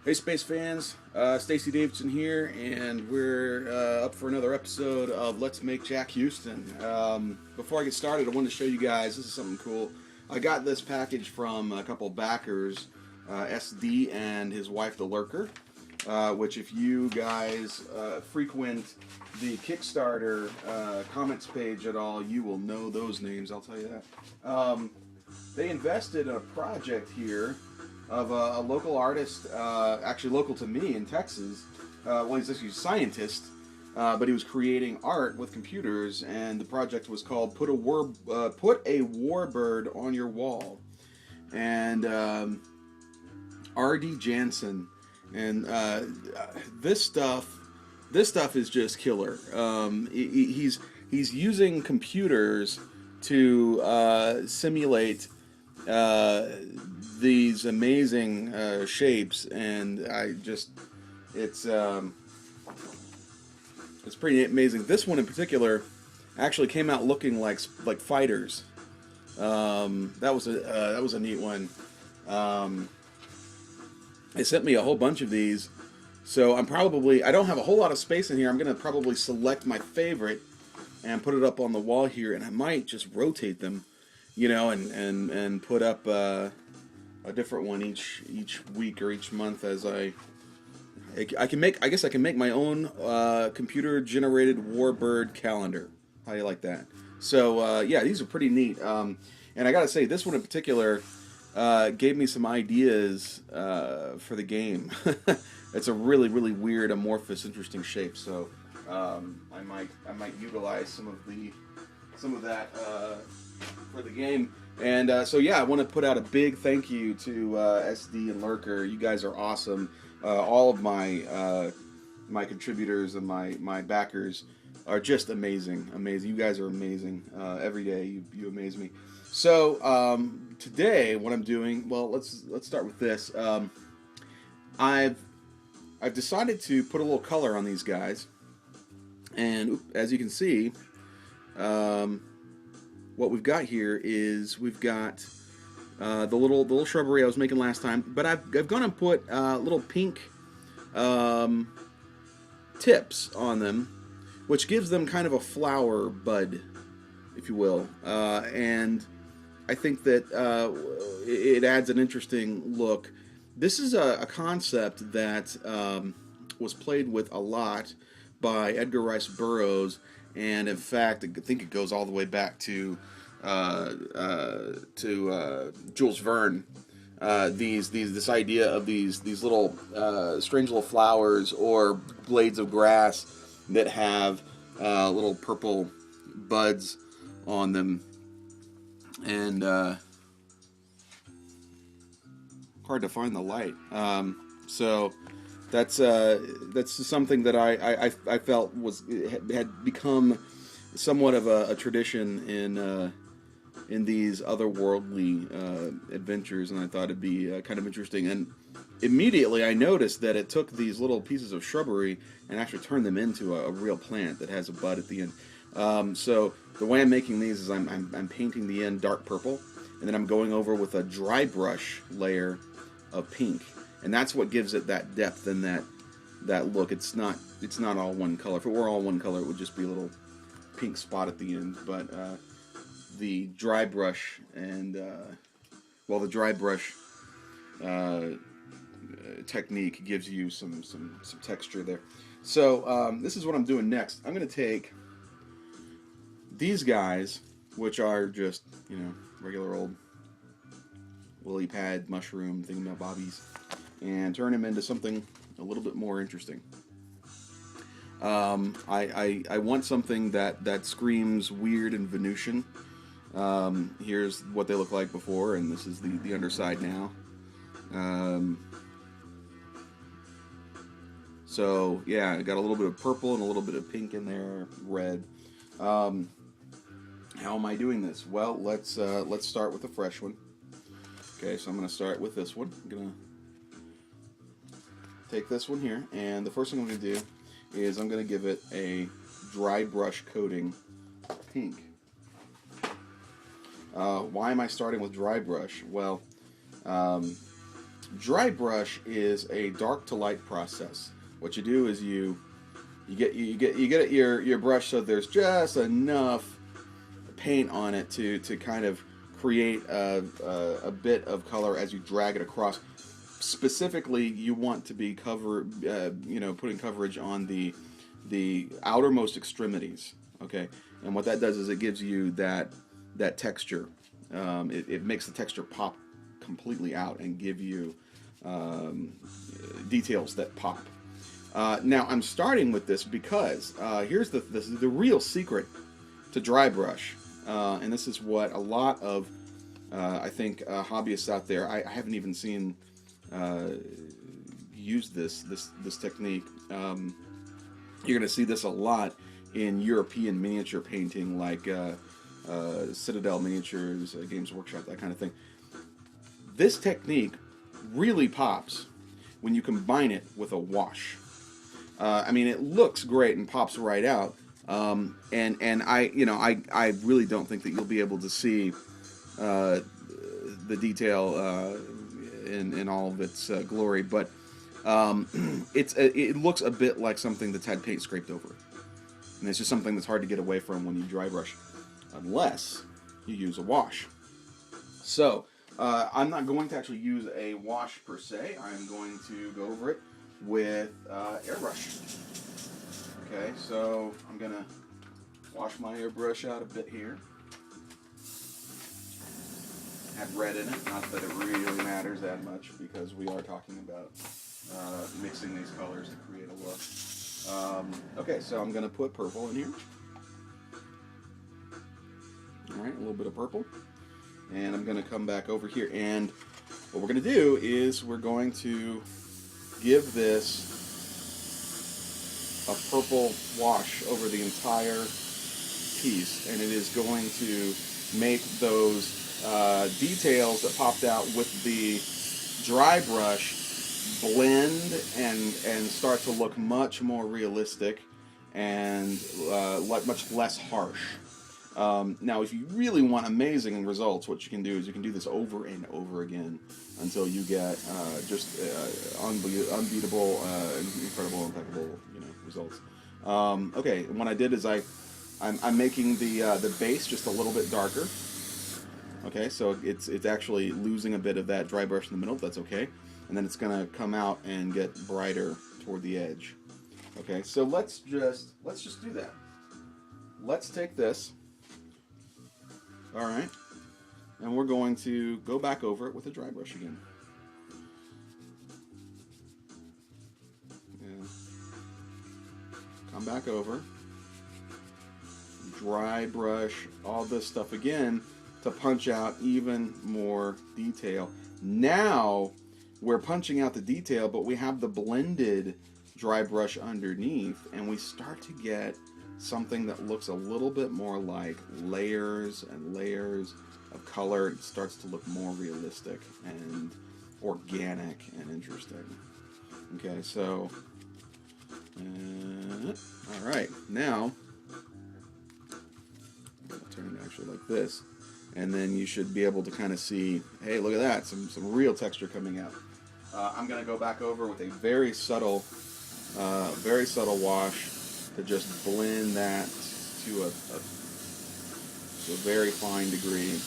Hey Space fans, Stacy Davidson here, and we're up for another episode of Let's Make Jack Houston. Before I get started, I wanted to show you guys, this is something cool. I got this package from a couple backers, SD and his wife, the Lurker, which if you guys frequent the Kickstarter comments page at all, you will know those names, I'll tell you that. They invested in a project here of a local artist, actually local to me in Texas. Well, he's actually a scientist, but he was creating art with computers, and the project was called "Put a Warbird on Your Wall." And R.D. Jansen, and this stuff is just killer. He's using computers to simulate these amazing shapes, and it's pretty amazing. This one in particular actually came out looking like fighters. That was a neat one. They sent me a whole bunch of these, so I don't have a whole lot of space in here. I'm gonna probably select my favorite and put it up on the wall here, and I might just rotate them, and put up a different one each week or each month as I guess I can make my own computer generated Warbird calendar. How do you like that? So yeah, these are pretty neat. And I gotta say, this one in particular gave me some ideas for the game. It's a really weird, amorphous, interesting shape. So I might utilize some of that for the game. And so yeah, I want to put out a big thank you to SD and Lurker. You guys are awesome. All of my my contributors and my backers are just amazing. You guys are amazing. Every day you amaze me. So today, what I'm doing, well, let's start with this. I've decided to put a little color on these guys, and as you can see, what we've got here is we've got the little shrubbery I was making last time, but I've gone and put little pink tips on them, which gives them kind of a flower bud, if you will, and I think that it adds an interesting look. This is a concept that was played with a lot by Edgar Rice Burroughs, and in fact, I think it goes all the way back to Jules Verne. This idea of these little strange little flowers or blades of grass that have little purple buds on them, and hard to find the light. So that's something that I felt had become somewhat of a tradition in these otherworldly adventures, and I thought it'd be kind of interesting. And immediately I noticed that it took these little pieces of shrubbery and actually turned them into a real plant that has a bud at the end. So the way I'm making these is I'm painting the end dark purple, and then I'm going over with a dry brush layer of pink, and that's what gives it that depth and that look. It's not all one color. If it were all one color, it would just be a little pink spot at the end. But the dry brush and the dry brush technique gives you some texture there. So this is what I'm doing next. I'm going to take these guys, which are just regular old lily pad mushroom thingamabobbies, and turn them into something a little bit more interesting. I want something that screams weird and Venusian. Here's what they look like before, and this is the underside now. So yeah, I got a little bit of purple and a little bit of pink in there, red. How am I doing this? Well, let's start with a fresh one. Okay, so I'm going to start with this one. I'm going to take this one here, and the first thing I'm going to do is I'm going to give it a dry brush coating of pink. Why am I starting with dry brush? Well, Dry brush is a dark to light process. What you do is you get your brush so there's just enough paint on it to kind of create a bit of color as you drag it across. Specifically, you want to be putting coverage on the outermost extremities. Okay, and what that does is it gives you that texture. It makes the texture pop completely out and give you details that pop. Now I'm starting with this because here's the real secret to dry brush, and this is what a lot of I think hobbyists out there. I haven't even seen use this technique. You're going to see this a lot in European miniature painting, like Citadel Miniatures, Games Workshop, that kind of thing. This technique really pops when you combine it with a wash. I mean, it looks great and pops right out, and I really don't think that you'll be able to see the detail in all of its glory, but it looks a bit like something that's had paint scraped over it, and it's just something that's hard to get away from when you dry brush, unless you use a wash. So I'm not going to actually use a wash per se. I'm going to go over it with airbrush. Okay, so I'm gonna wash my airbrush out a bit here. Had red in it, not that it really matters that much because we are talking about mixing these colors to create a look. Okay, so I'm gonna put purple in here. All right, a little bit of purple, and I'm gonna come back over here, and what we're gonna do is we're going to give this a purple wash over the entire piece, and it is going to make those details that popped out with the dry brush blend and start to look much more realistic and much less harsh. Now, if you really want amazing results, what you can do is you can do this over and over again until you get just unbeatable, incredible, impeccable, results. Okay, and what I did is I'm making the base just a little bit darker. Okay, so it's actually losing a bit of that dry brush in the middle. That's okay, and then it's gonna come out and get brighter toward the edge. Okay, so let's just do that. Let's take this. All right, and we're going to go back over it with a dry brush again. And come back over, dry brush all this stuff again to punch out even more detail. Now we're punching out the detail, but we have the blended dry brush underneath, and we start to get something that looks a little bit more like layers and layers of color. It starts to look more realistic and organic and interesting. Okay, so all right, now I'll turn it actually like this, and then you should be able to kind of see, hey, look at that, some real texture coming out. I'm going to go back over with a very subtle wash to just blend that to a very fine degree.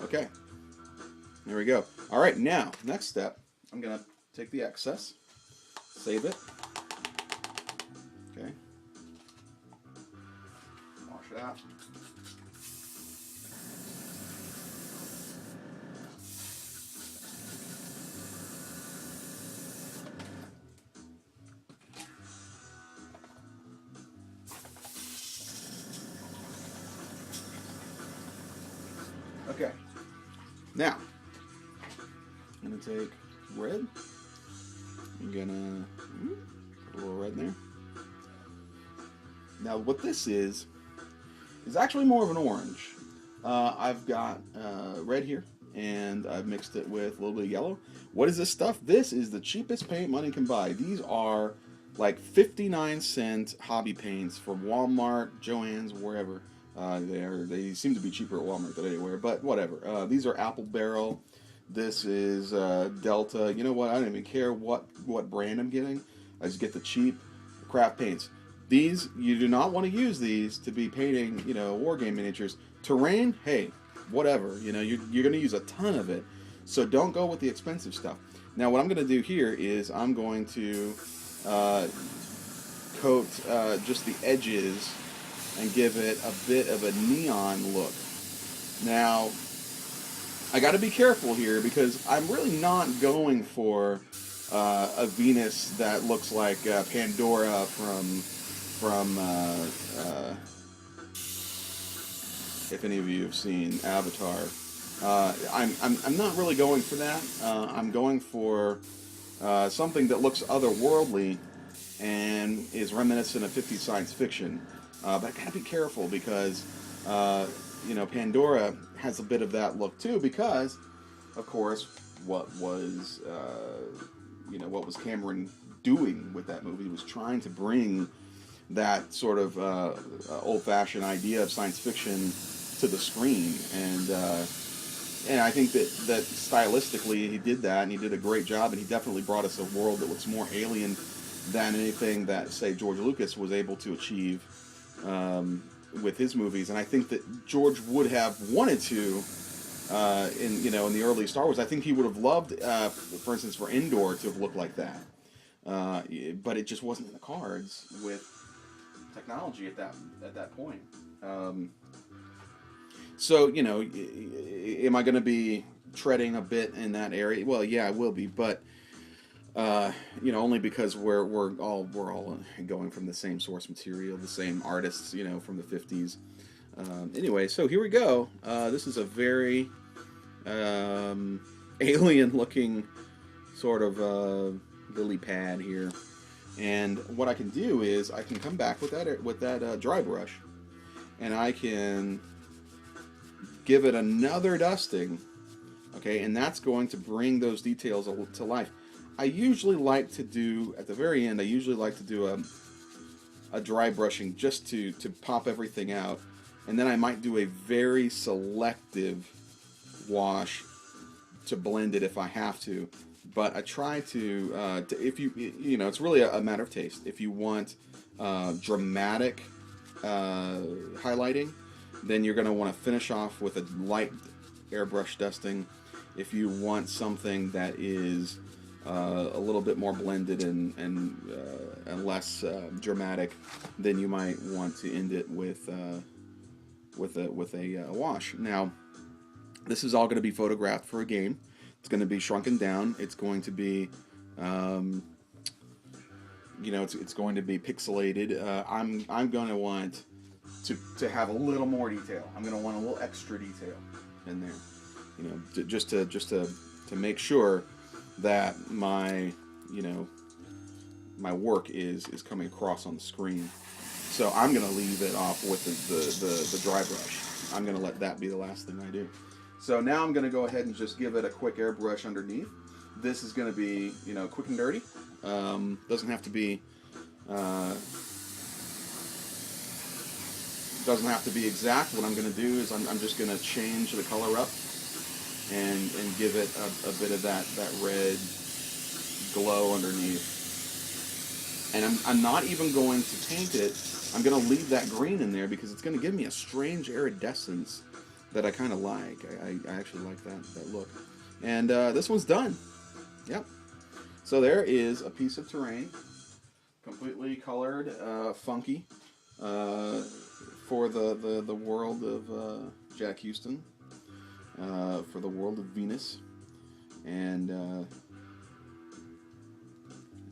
Okay, there we go. All right, now, next step, I'm going to take the excess, save it. Okay, wash it out. Okay, now I'm going to take red. I'm going to put a little red in there. Now what this is actually more of an orange. I've got red here, and I've mixed it with a little bit of yellow. What is this stuff? This is the cheapest paint money can buy. These are like 59-cent hobby paints from Walmart, Joann's, wherever. They seem to be cheaper at Walmart than anywhere, but whatever. These are apple barrel. This is Delta. You know what? I don't even care what brand I'm getting. I just get the cheap craft paints. These, you do not want to use these to be painting, war game miniatures. Terrain, hey, whatever. You're going to use a ton of it. So don't go with the expensive stuff. Now, what I'm going to do here is I'm going to coat just the edges and give it a bit of a neon look. Now, I got to be careful here because I'm really not going for a Venus that looks like Pandora from if any of you have seen Avatar. I'm not really going for that. I'm going for something that looks otherworldly and is reminiscent of 50s science fiction. But I gotta be careful because Pandora has a bit of that look too, because of course what was Cameron doing with that movie was trying to bring that sort of old-fashioned idea of science fiction to the screen, and I think that stylistically he did that, and he did a great job, and he definitely brought us a world that looks more alien than anything that, say, George Lucas was able to achieve with his movies. And I think that George would have wanted to in the early Star Wars. I think he would have loved, for instance, for Endor to have looked like that, but it just wasn't in the cards with technology at that point. So, am I going to be treading a bit in that area? Well, yeah, I will be, but only because we're all going from the same source material, the same artists, from the 50s. Anyway, so here we go. This is a very alien-looking sort of lily pad here, and what I can do is I can come back with that dry brush, and I can give it another dusting, okay, and that's going to bring those details to life. I usually like to do, at the very end, a dry brushing just to pop everything out, and then I might do a very selective wash to blend it if I have to. But I try to if it's really a matter of taste. If you want dramatic highlighting, then you're going to want to finish off with a light airbrush dusting. If you want something that is a little bit more blended and less dramatic, then you might want to end it with a wash. Now, this is all going to be photographed for a game. It's going to be shrunken down. It's going to be, it's going to be pixelated. I'm going to want to have a little more detail. I'm going to want a little extra detail in there, just to make sure that my work is coming across on the screen. So I'm going to leave it off with the dry brush. I'm going to let that be the last thing I do. So now I'm going to go ahead and just give it a quick airbrush underneath. This is going to be, quick and dirty. Doesn't have to be exact. What I'm going to do is I'm just going to change the color up and give it a bit of that red glow underneath. And I'm not even going to paint it. I'm going to leave that green in there because it's going to give me a strange iridescence that I kind of like. I actually like that look. And this one's done. Yep. So there is a piece of terrain, completely colored, funky, for the world of Jack Houston, for the world of Venus, and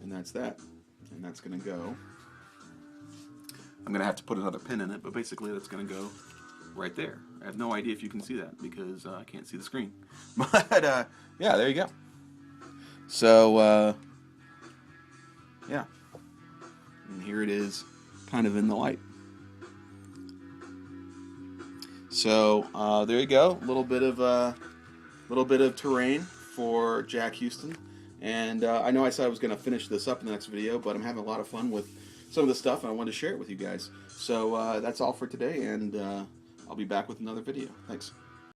that's that. And that's going to go. I'm going to have to put another pin in it, but basically that's going to go right there. I have no idea if you can see that because I can't see the screen. But, yeah, there you go. So, yeah. And here it is, kind of in the light. So, there you go. A little bit of terrain for Jack Houston. And I know I said I was going to finish this up in the next video, but I'm having a lot of fun with some of the stuff, and I wanted to share it with you guys. So that's all for today, and I'll be back with another video. Thanks.